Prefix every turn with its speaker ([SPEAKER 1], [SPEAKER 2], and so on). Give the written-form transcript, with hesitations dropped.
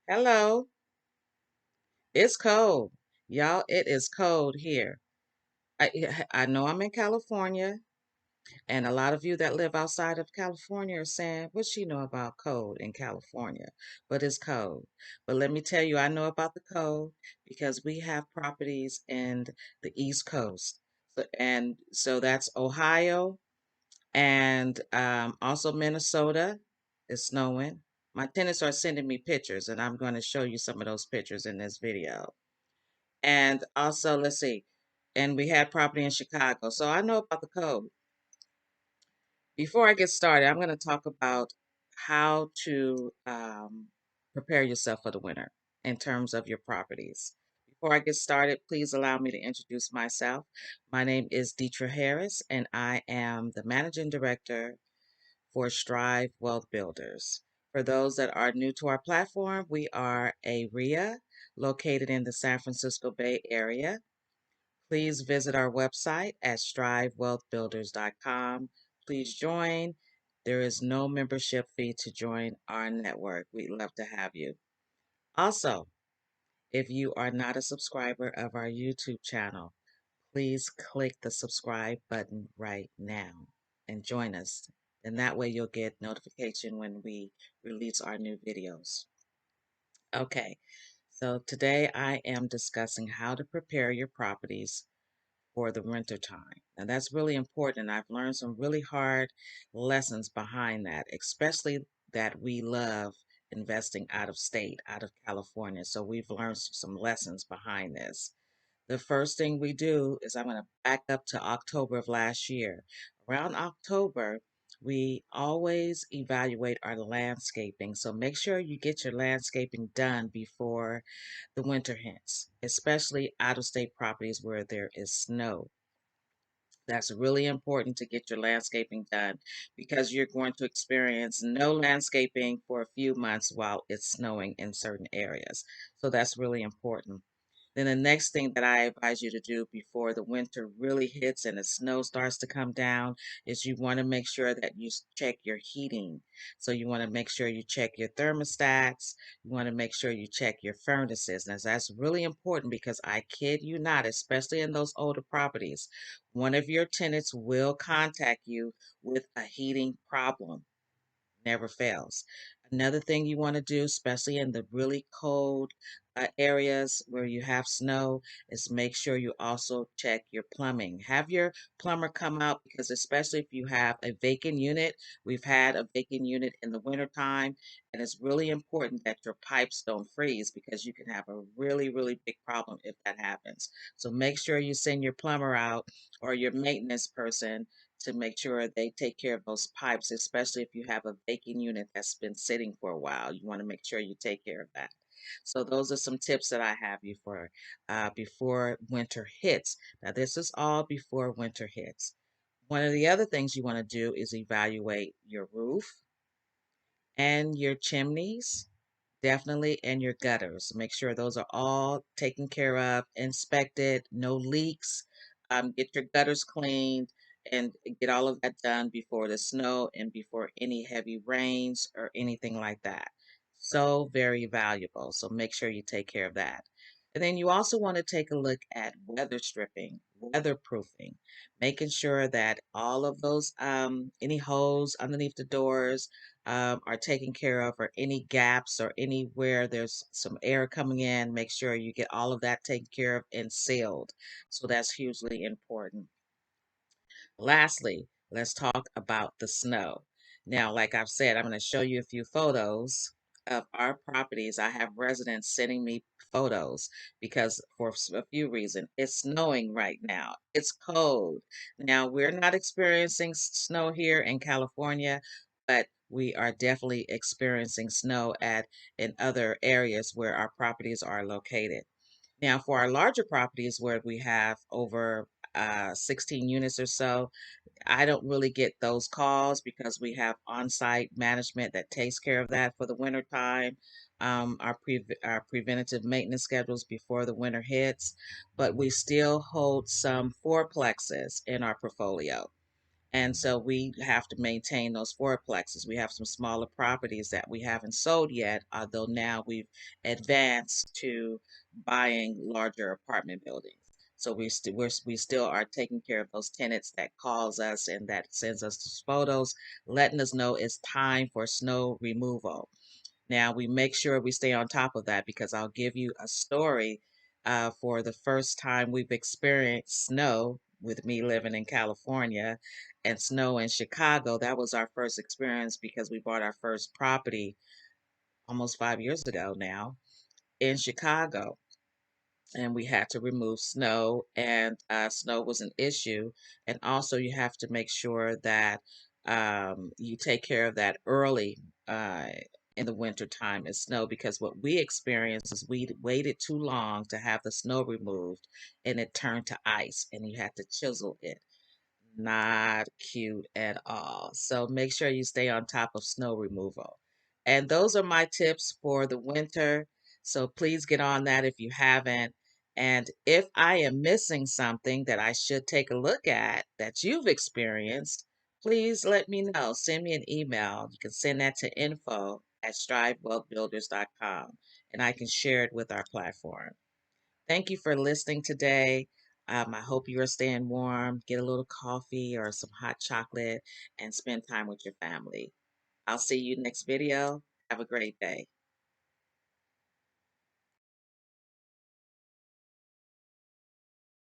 [SPEAKER 1] Hello. It's cold. Y'all, it is cold here. I know I'm in California, and a lot of you that live outside of California are saying, what she know about cold in California? But it's cold. But let me tell you, I know about the cold because we have properties in the East Coast. So that's Ohio and also Minnesota is snowing. My tenants are sending me pictures, and I'm going to show you some of those pictures in this video. And also, let's see, and we had property in Chicago. So I know about the code. Before I get started, I'm going to talk about how to prepare yourself for the winter in terms of your properties. Before I get started, please allow me to introduce myself. My name is Detra Harris, and I am the Managing Director for Strive Wealth Builders. For those that are new to our platform, we are a RIA located in the San Francisco Bay Area. Please visit our website at strivewealthbuilders.com. Please join. There is no membership fee to join our network. We'd love to have you. Also, if you are not a subscriber of our YouTube channel, please click the subscribe button right now and join us. And that way you'll get notification when we release our new videos. Okay, so today I am discussing how to prepare your properties for the winter time. And that's really important. I've learned some really hard lessons behind that, especially that we love investing out of state, out of California. So we've learned some lessons behind this. The first thing we do is I'm going to back up to October of last year. Around October, we always evaluate our landscaping. So make sure you get your landscaping done before the winter hits, especially out of state properties where there is snow. That's really important to get your landscaping done because you're going to experience no landscaping for a few months while it's snowing in certain areas. So that's really important. Then the next thing that I advise you to do before the winter really hits and the snow starts to come down is you want to make sure that you check your heating. So you want to make sure you check your thermostats. You want to make sure you check your furnaces. Now that's really important because I kid you not, especially in those older properties, one of your tenants will contact you with a heating problem. Never fails. Another thing you want to do, especially in the really cold areas where you have snow, is make sure you also check your plumbing. Have your plumber come out because, especially if you have a vacant unit, we've had a vacant unit in the wintertime, and it's really important that your pipes don't freeze because you can have a really, really big problem if that happens. So make sure you send your plumber out or your maintenance person to make sure they take care of those pipes, especially if you have a vacant unit that's been sitting for a while. You want to make sure you take care of that. So those are some tips that I have you for before winter hits. Now this is all before winter hits. One of the other things you want to do is evaluate your roof and your chimneys. Definitely, and your gutters. Make sure those are all taken care of, inspected, no leaks. Get your gutters cleaned and get all of that done before the snow and before any heavy rains or anything like that. So very valuable. So make sure you take care of that. And then you also want to take a look at weather stripping, weatherproofing, making sure that all of those, any holes underneath the doors, are taken care of, or any gaps or anywhere there's some air coming in, make sure you get all of that taken care of and sealed. So that's hugely important. Lastly, let's talk about the snow. Now, like I've said, I'm going to show you a few photos of our properties. I have residents sending me photos because for a few reasons. It's snowing right now. It's cold. Now, we're not experiencing snow here in California, but we are definitely experiencing snow at in other areas where our properties are located. Now, for our larger properties where we have over 16 units or so, I don't really get those calls because we have on-site management that takes care of that for the winter time. Our preventative maintenance schedules before the winter hits, but we still hold some fourplexes in our portfolio. And so we have to maintain those fourplexes. We have some smaller properties that we haven't sold yet, although now we've advanced to buying larger apartment buildings. So we still are taking care of those tenants that calls us and that sends us those photos, letting us know it's time for snow removal. Now we make sure we stay on top of that because I'll give you a story for the first time we've experienced snow with me living in California and snow in Chicago. That was our first experience because we bought our first property almost 5 years ago now in Chicago, and we had to remove snow, and snow was an issue. And also you have to make sure that you take care of that early uh, in the winter time as snow, because what we experienced is we waited too long to have the snow removed and it turned to ice and you had to chisel it. Not cute at all. So make sure you stay on top of snow removal. And those are my tips for the winter. So please get on that if you haven't. And if I am missing something that I should take a look at that you've experienced, please let me know. Send me an email. You can send that to info@strivewealthbuilders.com and I can share it with our platform. Thank you for listening today. I hope you are staying warm. Get a little coffee or some hot chocolate and spend time with your family. I'll see you next video. Have a great day.